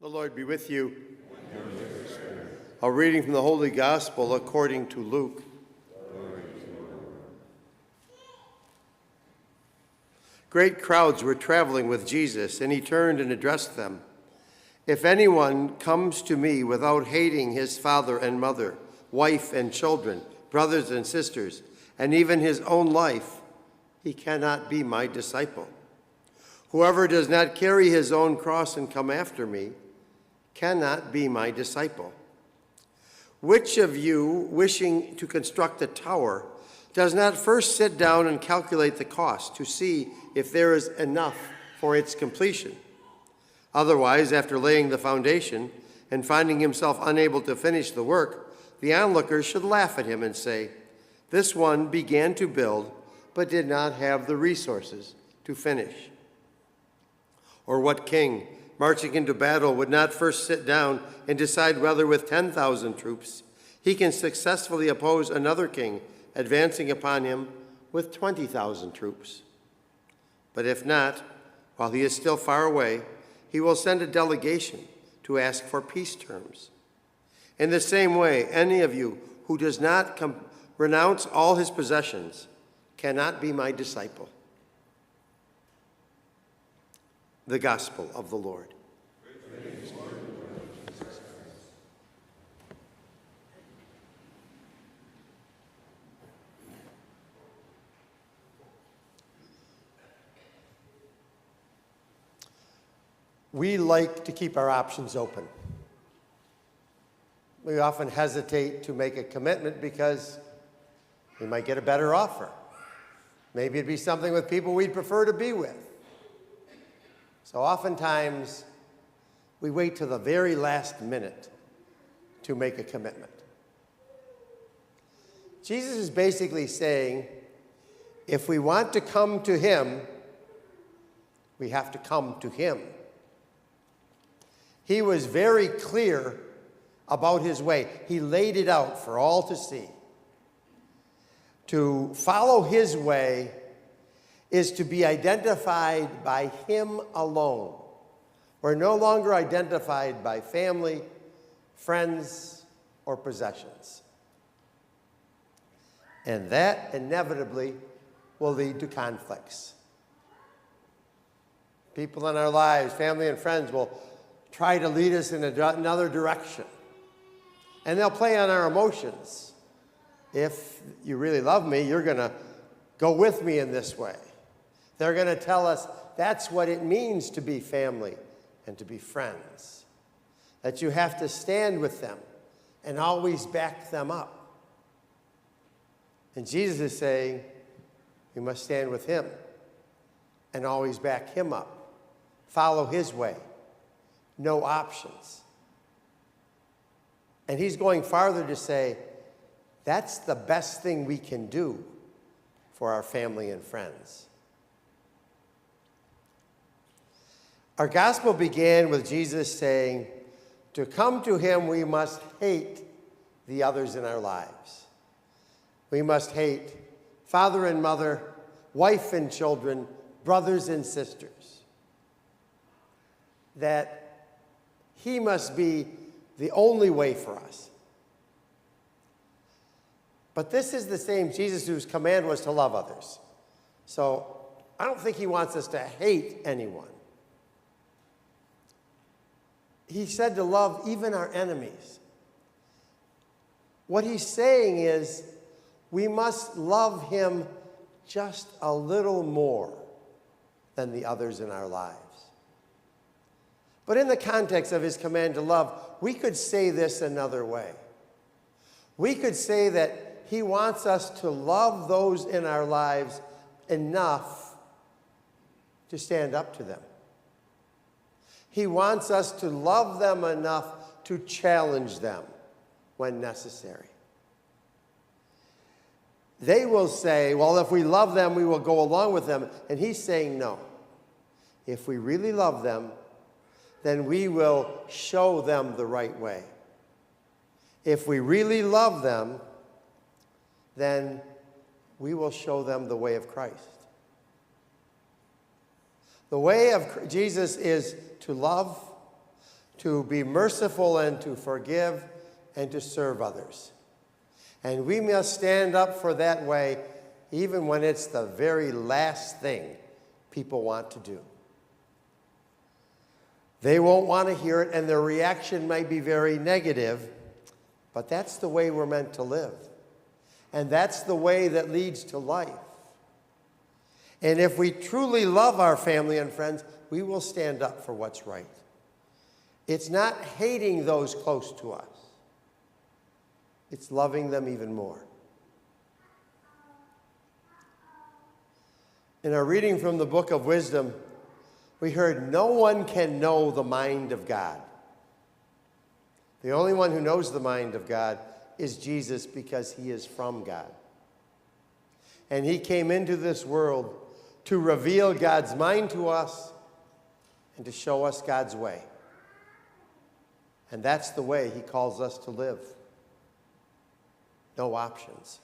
The Lord be with you. A reading from the Holy Gospel according to Luke. Great crowds were traveling with Jesus, and he turned and addressed them. If anyone comes to me without hating his father and mother, wife and children, brothers and sisters, and even his own life, he cannot be my disciple. Whoever does not carry his own cross and come after me cannot be my disciple. Which of you, wishing to construct a tower, does not first sit down and calculate the cost to see if there is enough for its completion? Otherwise, after laying the foundation and finding himself unable to finish the work, the onlookers should laugh at him and say, "This one began to build, but did not have the resources to finish." Or what king, marching into battle, would not first sit down and decide whether with 10,000 troops he can successfully oppose another king advancing upon him with 20,000 troops? But if not, while he is still far away, he will send a delegation to ask for peace terms. In the same way, any of you who does not renounce all his possessions cannot be my disciple. The Gospel of the Lord. We like to keep our options open. We often hesitate to make a commitment because we might get a better offer. Maybe it'd be something with people we'd prefer to be with. So oftentimes, we wait till the very last minute to make a commitment. Jesus is basically saying, if we want to come to him, we have to come to him. He was very clear about his way. He laid it out for all to see. To follow his way is to be identified by him alone. We're no longer identified by family, friends, or possessions. And that inevitably will lead to conflicts. People in our lives, family and friends, will try to lead us in another direction. And they'll play on our emotions. If you really love me, you're going to go with me in this way. They're going to tell us that's what it means to be family and to be friends. That you have to stand with them and always back them up. And Jesus is saying you must stand with him and always back him up. Follow his way. No options. And he's going farther to say that's the best thing we can do for our family and friends. Our gospel began with Jesus saying, to come to him, we must hate the others in our lives. We must hate father and mother, wife and children, brothers and sisters. That he must be the only way for us. But this is the same Jesus whose command was to love others. So I don't think he wants us to hate anyone. He said to love even our enemies. What he's saying is we must love him just a little more than the others in our lives. But in the context of his command to love, we could say this another way. We could say that he wants us to love those in our lives enough to stand up to them. He wants us to love them enough to challenge them when necessary. They will say, well, if we love them, we will go along with them. And he's saying no. If we really love them, then we will show them the right way. If we really love them, then we will show them the way of Christ. The way of Jesus is to love, to be merciful and to forgive and to serve others. And we must stand up for that way even when it's the very last thing people want to do. They won't want to hear it, and their reaction might be very negative, but that's the way we're meant to live. And that's the way that leads to life. And if we truly love our family and friends, we will stand up for what's right. It's not hating those close to us. It's loving them even more. In our reading from the book of Wisdom, we heard no one can know the mind of God. The only one who knows the mind of God is Jesus, because he is from God. And he came into this world to reveal God's mind to us and to show us God's way. And that's the way he calls us to live. No options.